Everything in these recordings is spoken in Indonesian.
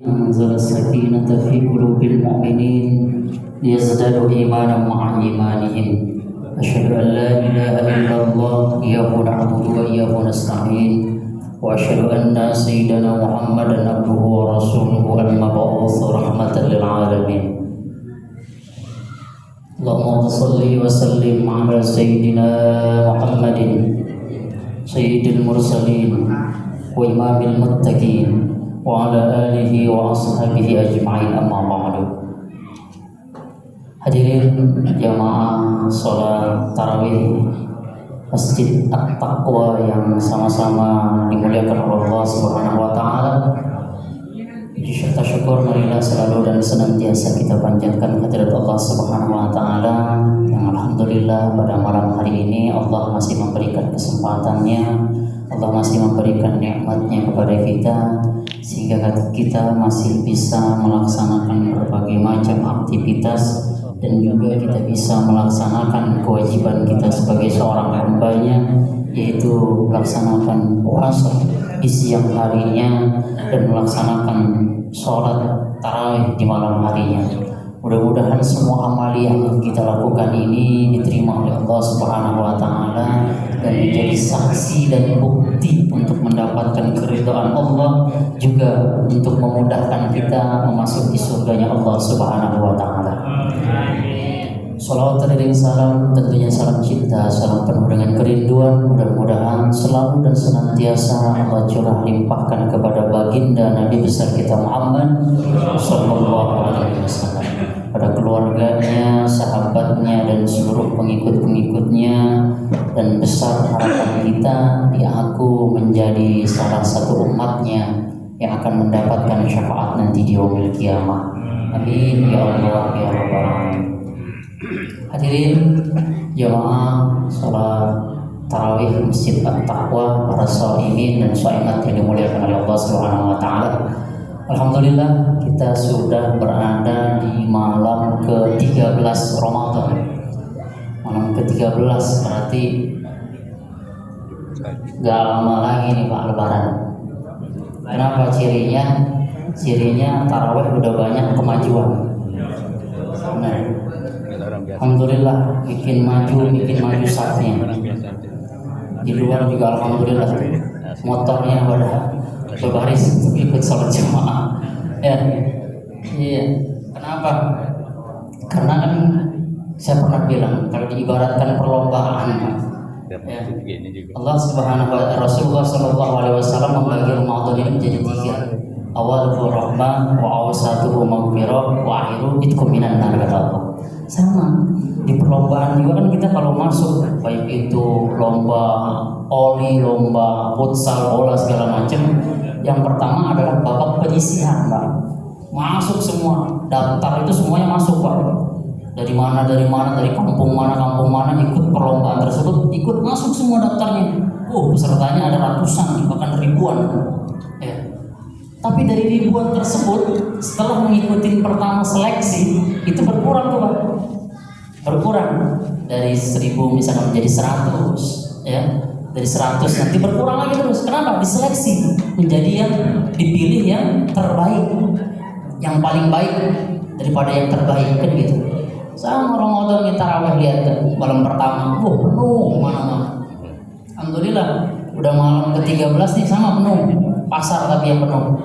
أنزل السكينة في قلوب المؤمنين ليزدادوا إيمانا مع إيمانهم. أشهد أن لا إله إلا الله إياه نعبد وإياه نستعين، وأشهد أن سيدنا محمدا عبده ورسوله المبعوث رحمة للعالمين. اللهم صل وسلم على سيدنا محمد سيد المرسلين وإمام المتقين وعلى آله وأصحابه أجمعين, amma ba'du. Hadirin jamaah sholat tarawih Masjid At-Taqwa yang sama-sama dimuliakan oleh Allah Subhanahu wa taala. Serta syukur marilah selalu dan senantiasa kita panjatkan kehadirat Allah Subhanahu wa taala yang alhamdulillah pada malam hari ini Allah masih memberikan kesempatannya, Allah masih memberikan nikmatnya kepada kita sehingga kita masih bisa melaksanakan berbagai macam aktivitas dan juga kita bisa melaksanakan kewajiban kita sebagai seorang hambanya, yaitu melaksanakan puasa di siang harinya dan melaksanakan sholat tarawih di malam harinya. Mudah-mudahan semua amal yang kita lakukan ini diterima oleh Allah Subhanahu wa taala dan menjadi saksi dan bukti untuk mendapatkan keridhaan Allah, juga untuk memudahkan kita memasuki surganya Allah Subhanahu wa taala. Salawat dan salam, tentunya salam cinta, salam penuh dengan kerinduan, mudah-mudahan selalu dan senantiasa Allah curah limpahkan kepada baginda Nabi besar kita Muhammad sallallahu alaihi wasallam, pada keluarganya, sahabatnya dan seluruh pengikut-pengikutnya, dan besar harapan kita dia aku menjadi salah satu umatnya yang akan mendapatkan syafaat nanti di yaumil qiyamah. Amin ya Allah ya rabbal alamin. Hadirin jamaah salat tarawih Masjid At-Taqwa, para shaimin dan shaimat yang dimuliakan oleh Allah Subhanahu wa taala. Alhamdulillah kita sudah berada di malam ke-13 Ramadan. Malam ke-13 berarti gak lama lagi nih Pak Lebaran. Kenapa cirinya? Cirinya tarawih udah banyak kemajuan. Nah, alhamdulillah bikin maju safnya. Di luar juga alhamdulillah motornya pada berbaris untuk ikut sholat jamaah. Ya, iya. Kenapa? Karena kan saya pernah bilang kalau diibaratkan perlombaan, ya, Allah Subhanahu wa taala, Rasulullah Shallallahu alaihi wasallam membagi Ramadan ini menjadi 3. Awaluhu rahmah, wa awsatuhu maghfirah, wa akhiruhu itqum minan nar, kata Allah. Sama di perlombaan juga kan kita kalau masuk, baik itu lomba oli, lomba futsal, bola segala macam, yang pertama adalah babak penyisihan, Pak. Masuk semua, daftar itu semuanya masuk, Pak. Dari mana, dari kampung mana ikut perlombaan tersebut, ikut masuk semua daftarnya. Pesertanya ada ratusan, bahkan ribuan. Ya. Tapi dari ribuan tersebut, setelah mengikuti pertama seleksi, itu berkurang tuh, Pak. Berkurang dari 1000 misalnya menjadi 100, ya. Dari 100 nanti berkurang lagi terus. Kenapa? Diseleksi menjadi yang dipilih yang terbaik, yang paling baik daripada yang terbaik, kan gitu. Sama Ramadan kita tarawih, lihat malam pertama, penuh mana-mana. Alhamdulillah, udah malam ke-13 nih sama penuh. Pasar tapi yang penuh.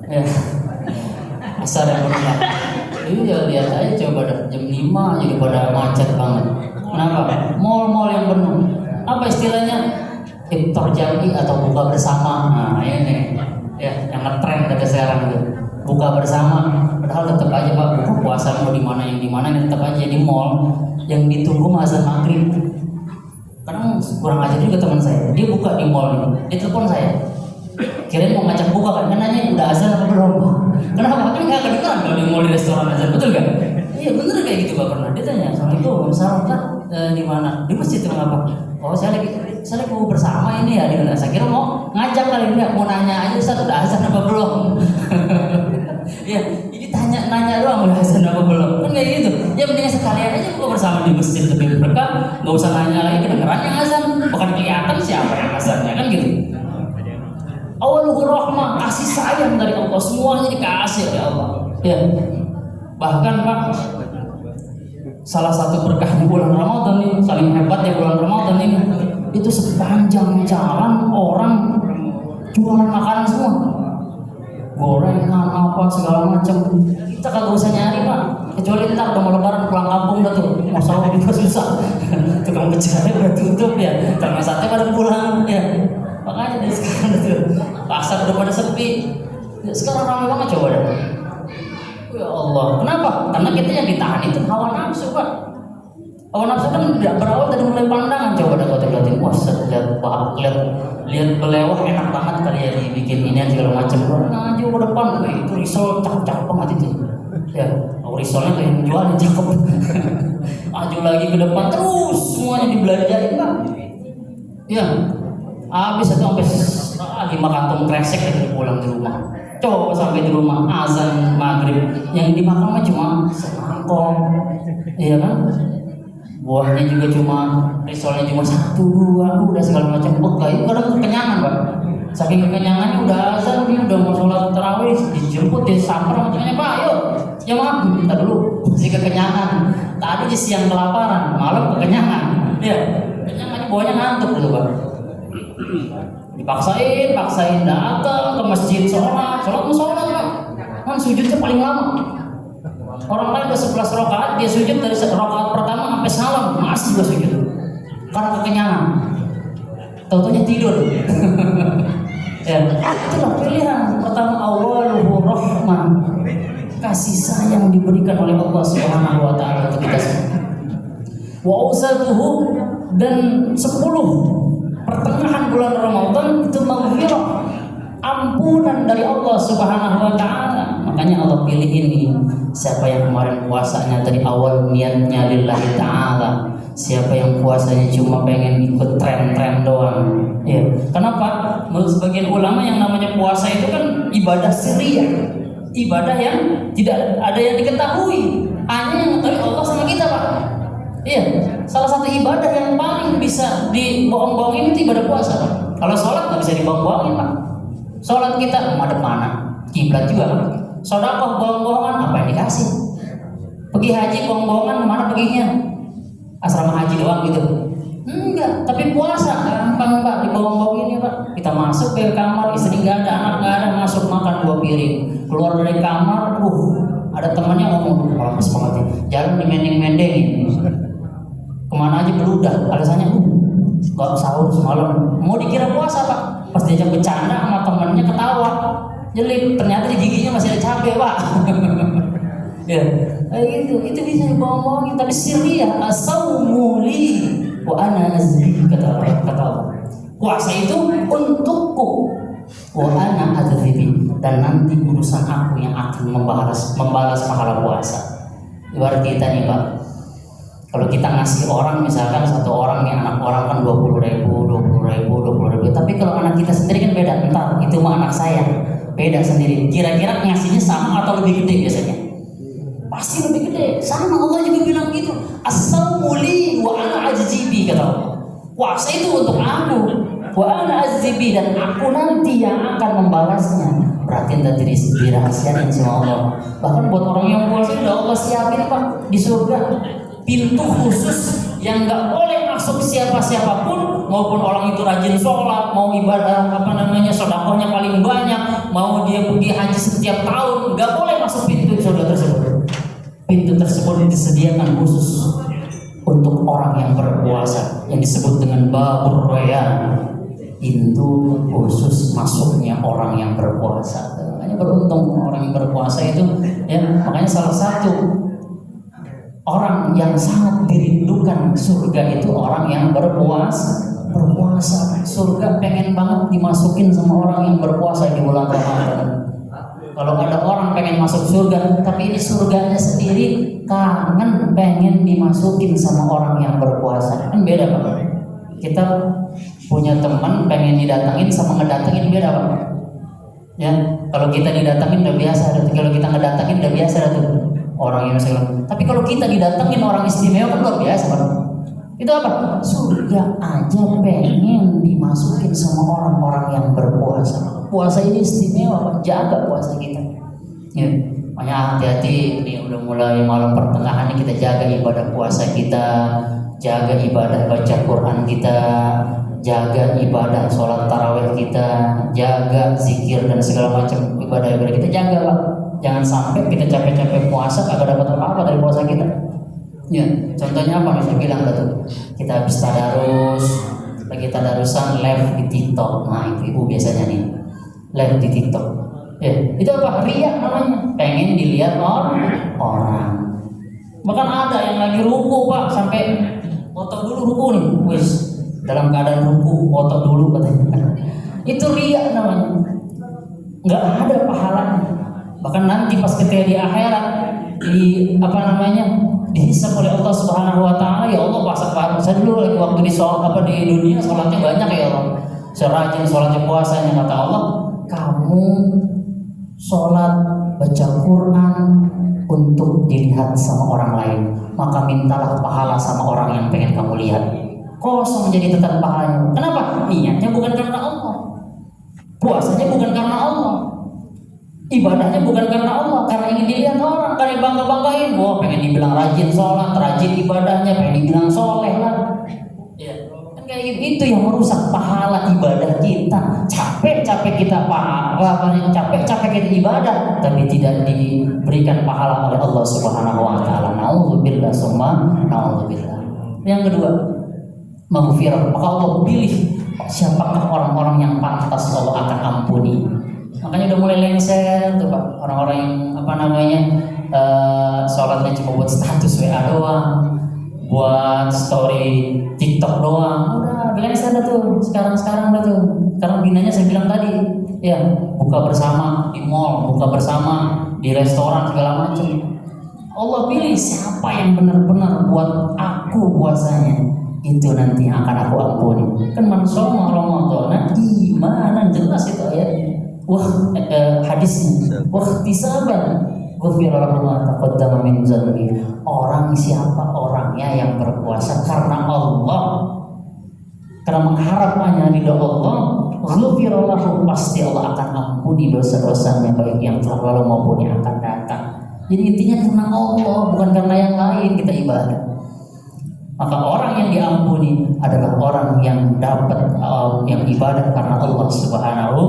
Ya. Pasar yang penuh. Ini ya lihat aja, coba dah jam 5 jadi pada macet banget. Kenapa? Mall-mall yang penuh. Apa istilahnya? Iftar jami atau buka bersama. Nah ini ya yang ngetrend kata sekarang itu, buka bersama. Padahal tetap aja Pak, buka puasa mau di mana yang di mana, tetap aja di mall yang ditunggu azan maghrib. Kadang kurang ajar juga teman saya, dia buka di mall ini, dia telepon saya, kirain mau ngajak buka kan, nanya udah azan apa belum? Kenapa? Kan nggak kedengeran kalau di mall, di restoran azan, betul kan? Iya bener kayak gitu Pak, pernah dia tanya, Assalamualaikum, salam Kak, di mana? Di masjid tuh apa? Oh saya lagi mau bersama ini ya, saya kira mau ngajak kali ini, mau nanya aja Ustaz udah azan apa belum? Ya, ini nanya doang udah azan apa belum? Kan kayak gitu. Ya mendingan sekalian aja buka bersama di masjid lebih berkah, nggak usah nanya lagi kedengerannya azan, bukan kelihatan siapa yang azannya, kan gitu. Awal awaluhu rahmah, kasih sayang dari Allah, semuanya dikasih oleh Allah. Ya. Bahkan Pak, salah satu berkah di bulan Ramadan ini, saling hebat di bulan Ramadan ini, itu sepanjang jalan orang jualan makanan semua, gorengan apa segala macam. Kita kagak usah nyari Pak, kecuali ntar udah mau lebaran pulang kampung dah tuh, mau sahur juga susah. Tukang becaknya udah tutup ya, tukang sate pada pulang ya. Makanya dari sekarang tuh pasar udah pada sepi. Sekarang ramai banget coba deh. Ya Allah, kenapa? Karena kita yang ditahan itu hawa nafsu Pak. Hawa nafsu kan tidak berawal dari mulai pandangan. Coba dah kau lihatin, wah lihat belewah enak banget kali ya dibikin ini segala macam. Nah, aja ke depan, itu risol cakep banget itu. Ya, risolnya tuh yang jualin cakep. Maju lagi ke depan terus semuanya dibelanjain Pak. Ya, habis itu sampai 5 kantong kresek itu pulang di rumah. Coba sampai di rumah azan maghrib yang dimakan mah cuma semangkok, iya kan? Buahnya juga cuma risolnya cuma 1, 2, udah segala macam. Itu kadang kekenyangan Pak. Saking kekenyangannya udah azan, dia udah mau sholat tarawih, dijemput disamper sama temannya, Pak yuk. Ya maaf, kita dulu masih kekenyangan. Tadi di siang kelaparan, malam kekenyangan. Ya, kenyangannya bawahnya ngantuk gitu Pak. Dipaksain datang ke masjid sholat Pak. Kan sujudnya paling lama. Orang lain udah 11 rakaat, dia sujud dari rakaat pertama sampai salam masih juga sujud. Karena kekenyangan. Tahu-taunya tidur. Ya, itulah pilihan pertama, awaluhu rahmah, kasih sayang diberikan oleh Allah Subhanahu wa taala untuk kita semua. Wa ausatuhu, dan 10 pertengahan bulan Ramadan itu maghfirah, ampunan dari Allah Subhanahu wa taala. Makanya Allah pilih ini. Siapa yang kemarin puasanya dari awal niatnya lillahi taala, siapa yang puasanya cuma pengen ikut tren-tren doang. Ya. Kenapa? Menurut sebagian ulama yang namanya puasa itu kan ibadah sirriyah, ibadah yang tidak ada yang diketahui, hanya yang mengetahui Allah sama kita Pak. Iya, salah satu ibadah yang paling bisa dibohong-bohongin itu ibadah puasa Pak. Kalau sholat nggak bisa dibohong-bohongin Pak. Sholat kita madep mana? Kiblat juga Pak. Sedekah bohong-bohongan, apa yang dikasih? Pergi haji bohong-bohongan, kemana perginya? Asrama haji doang gitu? Enggak, tapi puasa gampang Pak, dibohong-bohongin ya Pak. Kita masuk ke kamar, istri nggak ada, anak nggak ada, masuk makan 2 piring. Keluar dari kamar, ada temannya ngomong, kalau mas banget, jalan dimending-mendingin. Kemana aja beludah, alasannya nggak sahur semalam. Mau dikira puasa Pak, pas diajak bercanda sama temannya ketawa. Jelek, ternyata di giginya masih ada cabai Pak. Ya, itu bisa dibohong-bohongin, tapi sirriyah, as-saumu li wa ana azbi, kata Allah. Puasa itu untukku, wa ana azbi, dan nanti urusan aku yang akan membalas pahala puasa. Ibarat kita nih Pak, kalau kita ngasih orang, misalkan satu orang nih, anak orang kan 20.000, tapi kalau anak kita sendiri kan beda. Entar itu mah anak saya, beda sendiri. Kira-kira ngasihnya sama atau lebih gede biasanya? Pasti lebih gede. Sama Allah juga bilang gitu. As-saumu li wa ana ajzibi, kata Allah. Puasa itu untuk aku, wa ana ajzibi, dan aku nanti yang akan membalasnya. Berarti nanti dirahasiain sama Allah. Bahkan buat orang yang puasa udah Allah siapin Pak di surga pintu khusus yang nggak boleh masuk siapa-siapapun, maupun orang itu rajin sholat, mau ibadah sedekahnya paling banyak, mau dia pergi haji setiap tahun, nggak boleh masuk pintu surga tersebut. Pintu tersebut disediakan khusus untuk orang yang berpuasa, yang disebut dengan babur rayyan, pintu khusus masuknya orang yang berpuasa. Makanya beruntung orang yang berpuasa itu, ya. Makanya salah satu orang yang sangat dirindukan surga itu orang yang berpuasa. Surga pengen banget dimasukin sama orang yang berpuasa di bulan Ramadan. Kalau ada orang pengen masuk surga, tapi ini surganya sendiri kangen pengen dimasukin sama orang yang berpuasa, kan beda Pak. Kita punya teman pengen didatangin sama ngedatengin, beda Pak. Ya, kalau kita didatengin udah biasa, kalau kita ngedatengin udah biasa tuh orang yang segala. Tapi kalau kita didatengin orang istimewa kan luar biasa Pak. Itu apa? Surga aja pengen dimasukin sama orang-orang yang berpuasa. Puasa ini istimewa, Pak. Jaga puasa kita. Ya, makanya hati-hati. Ini udah mulai malam pertengahan ini, kita jaga ibadah puasa kita, jaga ibadah baca Quran kita, jaga ibadah sholat tarawih kita, jaga zikir dan segala macam ibadah-ibadah kita, jaga, Pak. Jangan sampai kita capek-capek puasa kagak dapat apa-apa dari puasa kita. Ya, contohnya apa? Saya bilang tadi, kita habis tadarus, lagi tadarusan live di TikTok. Nah, itu ibu biasanya nih live di TikTok. Ya, itu apa? Riya namanya. Pengen dilihat orang. Bahkan ada yang lagi ruku, Pak, sampai foto dulu ruku nih, wis dalam keadaan ruku foto dulu katanya. Itu riya namanya. Nggak ada pahalanya. Bahkan nanti pas ketika di akhirat di dihisab oleh Allah Subhanahu wa taala, ya Allah saya dulu lagi waktu di dunia sholatnya banyak ya Allah, serajin sholatnya puasanya, kata Allah, kamu sholat baca Quran untuk dilihat sama orang lain, maka mintalah pahala sama orang yang pengen kamu lihat. Kosong jadi tetap pahalanya. Kenapa? Niatnya bukan karena Allah, puasanya bukan karena Allah, ibadahnya bukan karena Allah, karena ingin dilihat orang, karena bangga-banggain. Wah, pengen dibilang rajin sholat, rajin ibadahnya, pengen dibilang soleh lah. Ya, kan kayak gitu. Itu yang merusak pahala ibadah kita. Capek-capek kita capek-capek kita ibadah, tapi tidak diberikan pahala oleh Allah Subhanahu wa taala. Nauzubillah summa nauzubillah. Yang kedua, maghfirah. Maka Allah pilih siapakah orang-orang yang pantas Allah akan ampuni. Makanya udah mulai lengser tuh, Pak, orang-orang yang sholatnya cuma buat status WA doang, buat story TikTok doang. Udah lengser dah tuh sekarang dah tuh. Karena binanya saya bilang tadi, ya, buka bersama di mall, buka bersama di restoran segala macam. Allah pilih siapa yang benar-benar buat aku puasanya, itu nanti akan aku ampuni. Kan man shoma ramadhana imanan, jelas itu ayatnya. Hadisnya wahtisaban ghufira lahu ma taqaddama min dzanbi. Orang siapa orangnya yang berpuasa karena Allah, karena mengharap hanya ridha Allah, ghufira lahu, pasti Allah akan ampuni dosa-dosanya, baik yang telah lalu maupun yang akan datang. Jadi intinya karena Allah, bukan karena yang lain kita ibadah. Maka orang yang diampuni adalah orang yang dapat yang ibadah karena Allah Subhanahu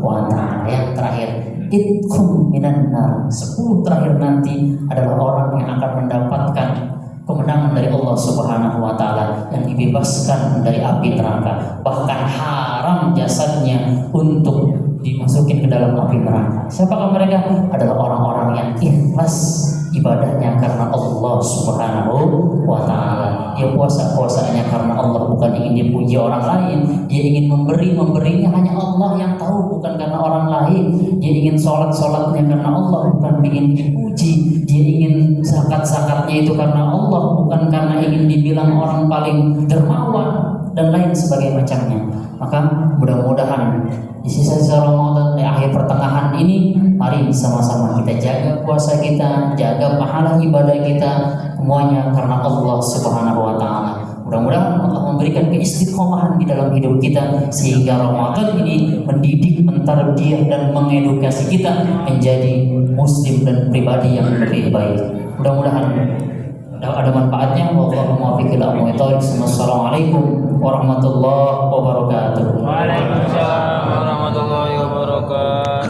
wa taala. Yang terakhir, itqum minan nar. 10 terakhir nanti adalah orang yang akan mendapatkan kemenangan dari Allah Subhanahu wa taala, yang dibebaskan dari api neraka. Bahkan haram jasadnya untuk dimasukin ke dalam api neraka. Siapakah mereka? Adalah orang-orang yang ikhlas ibadahnya karena Allah Subhanahu wa taala. Dia puasa-puasanya karena Allah, bukan ingin dipuji orang lain. Dia ingin memberinya hanya Allah yang tahu, bukan karena orang lain. Dia ingin sholatnya karena Allah, bukan ingin dipuji. Dia ingin zakat-zakatnya itu karena Allah, bukan karena ingin dibilang orang paling dermawan dan lain sebagainya macamnya. Maka mudah-mudahan di sisa-sisa Ramadan, di akhir pertengahan ini, mari sama-sama kita jaga puasa kita, jaga pahala ibadah kita, semuanya karena Allah Subhanahu wa taala. Mudah-mudahan Allah memberikan keistiqomahan di dalam hidup kita, sehingga Ramadan ini mendidik, mentarbiah dan mengedukasi kita menjadi muslim dan pribadi yang lebih baik. Mudah-mudahan ada manfaatnya. Wallahu muwaffiq ila aqwamit thoriq. Wassalamualaikum warahmatullahi wabarakatuh. Waalaikumsalam warahmatullahi wabarakatuh.